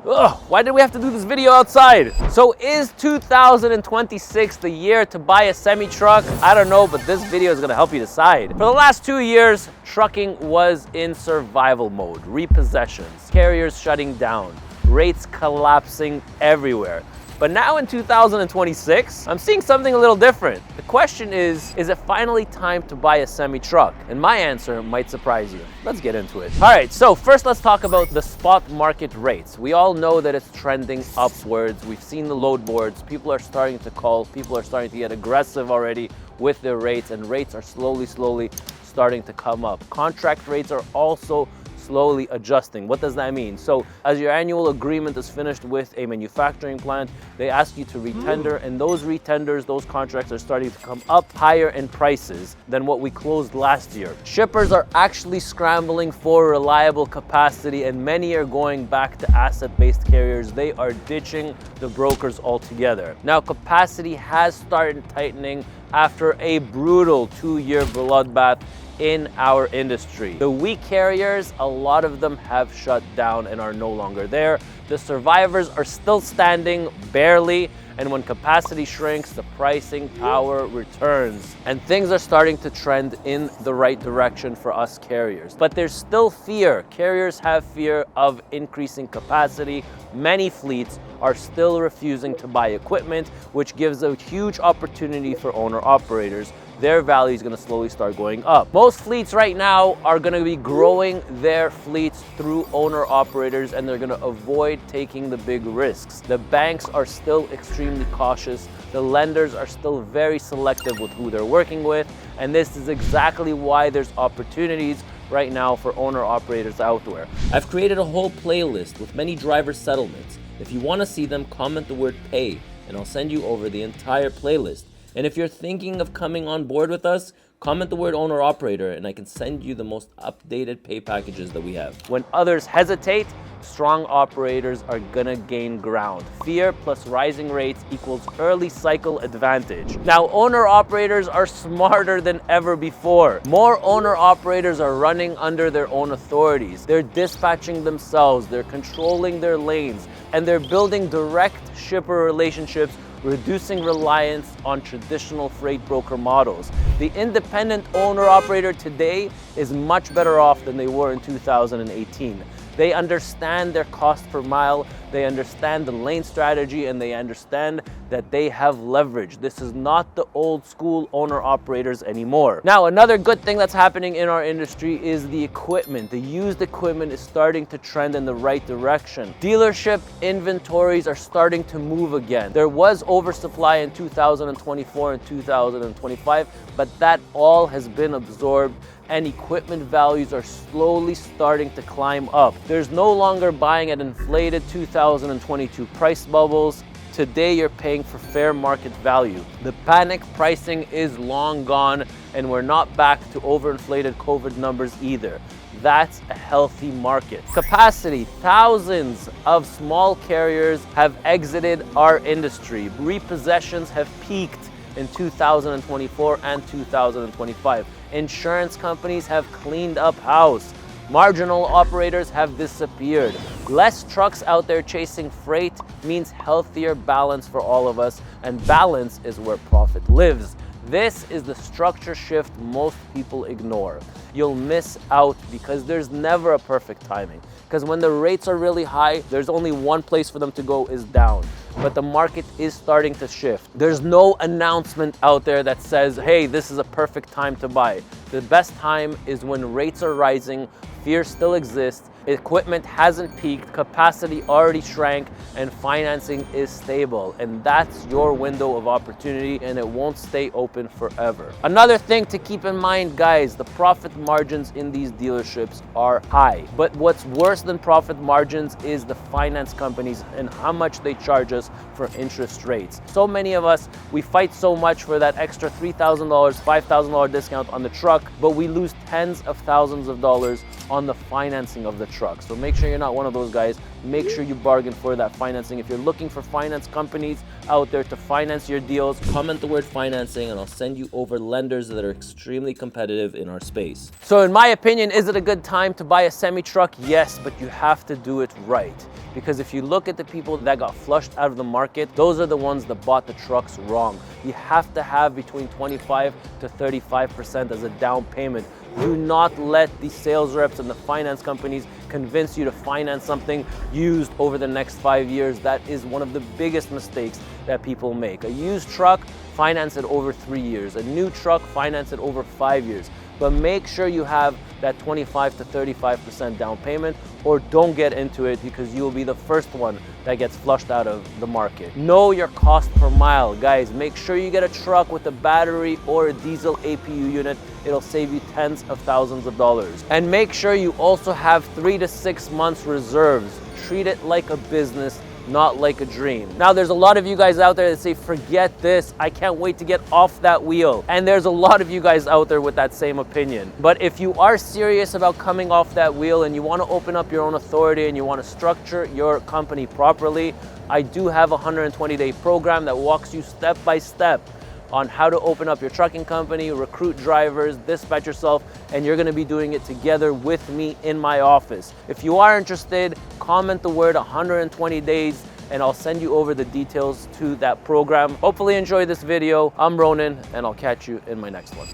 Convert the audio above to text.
Ugh, why did we have to do this video outside? So is 2026 the year to buy a semi-truck? I don't know, but this video is gonna help you decide. For the last 2 years, trucking was in survival mode. Repossessions, carriers shutting down, rates collapsing everywhere. But now in 2026, I'm seeing something a little different. The question is it finally time to buy a semi-truck? And my answer might surprise you. Let's get into it. All right, so first let's talk about the spot market rates. We all know that it's trending upwards. We've seen the load boards. People are starting to call. People are starting to get aggressive already with their rates, and rates are slowly starting to come up. Contract rates are also slowly adjusting. What does that mean? So as your annual agreement is finished with a manufacturing plant, they ask you to retender, and those retenders, those contracts are starting to come up higher in prices than what we closed last year. Shippers are actually scrambling for reliable capacity, and many are going back to asset-based carriers. They are ditching the brokers altogether. Now, capacity has started tightening after a brutal 2-year bloodbath in our industry. The weak carriers, a lot of them have shut down and are no longer there. The survivors are still standing, barely, and when capacity shrinks, the pricing power returns. And things are starting to trend in the right direction for us carriers. But there's still fear. Carriers have fear of increasing capacity. Many fleets are still refusing to buy equipment, which gives a huge opportunity for owner-operators. Their value is going to slowly start going up. Most fleets right now are going to be growing their fleets through owner-operators, and they're going to avoid taking the big risks. The banks are still extremely cautious. The lenders are still very selective with who they're working with, and this is exactly why there's opportunities right now for owner-operators out there. I've created a whole playlist with many driver settlements. If you want to see them, comment the word pay, and I'll send you over the entire playlist. And if you're thinking of coming on board with us, comment the word owner-operator, and I can send you the most updated pay packages that we have. When others hesitate, strong operators are gonna gain ground. Fear plus rising rates equals early cycle advantage. Now, owner-operators are smarter than ever before. More owner-operators are running under their own authorities. They're dispatching themselves, they're controlling their lanes, and they're building direct shipper relationships, reducing reliance on traditional freight broker models. The independent owner-operator today is much better off than they were in 2018. They understand their cost per mile, they understand the lane strategy, and they understand that they have leverage. This is not the old school owner-operators anymore. Now, another good thing that's happening in our industry is the equipment. The used equipment is starting to trend in the right direction. Dealership inventories are starting to move again. There was oversupply in 2024 and 2025, but that all has been absorbed, and equipment values are slowly starting to climb up. There's no longer buying at inflated 2022 price bubbles. Today, you're paying for fair market value. The panic pricing is long gone, and we're not back to overinflated COVID numbers either. That's a healthy market. Capacity, thousands of small carriers have exited our industry. Repossessions have peaked in 2024 and 2025. Insurance companies have cleaned up house. Marginal operators have disappeared. Less trucks out there chasing freight means healthier balance for all of us, and balance is where profit lives. This is the structure shift most people ignore. You'll miss out because there's never a perfect timing. Because when the rates are really high, there's only one place for them to go, is down. But the market is starting to shift. There's no announcement out there that says, hey, this is a perfect time to buy. The best time is when rates are rising, fear still exists, equipment hasn't peaked, capacity already shrank, and financing is stable. And that's your window of opportunity, and it won't stay open forever. Another thing to keep in mind, guys, the profit margins in these dealerships are high. But what's worse than profit margins is the finance companies and how much they charge us for interest rates. So many of us, we fight so much for that extra $3,000, $5,000 discount on the truck, but we lose tens of thousands of dollars on the financing of the truck. So make sure you're not one of those guys. make sure you bargain for that financing. If you're looking for finance companies out there to finance your deals, comment the word financing and I'll send you over lenders that are extremely competitive in our space. So in my opinion, is it a good time to buy a semi-truck? Yes, but you have to do it right. Because if you look at the people that got flushed out of the market, those are the ones that bought the trucks wrong. You have to have between 25 to 35% as a down payment. Do not let the sales reps and the finance companies convince you to finance something used over the next 5 years. That is one of the biggest mistakes that people make. A used truck, finance it over 3 years. A new truck, finance it over 5 years. But make sure you have that 25 to 35% down payment, or don't get into it because you will be the first one that gets flushed out of the market. Know your cost per mile. Guys, make sure you get a truck with a battery or a diesel APU unit. It'll save you tens of thousands of dollars. And make sure you also have 3 to 6 months reserves. Treat it like a business, not like a dream. Now, there's a lot of you guys out there that say, forget this, I can't wait to get off that wheel. And there's a lot of you guys out there with that same opinion. But if you are serious about coming off that wheel and you want to open up your own authority and you want to structure your company properly, I do have a 120-day program that walks you step by step on how to open up your trucking company, recruit drivers, dispatch yourself, and you're gonna be doing it together with me in my office. If you are interested, comment the word 120 days and I'll send you over the details to that program. Hopefully enjoy this video. I'm Ronan and I'll catch you in my next one.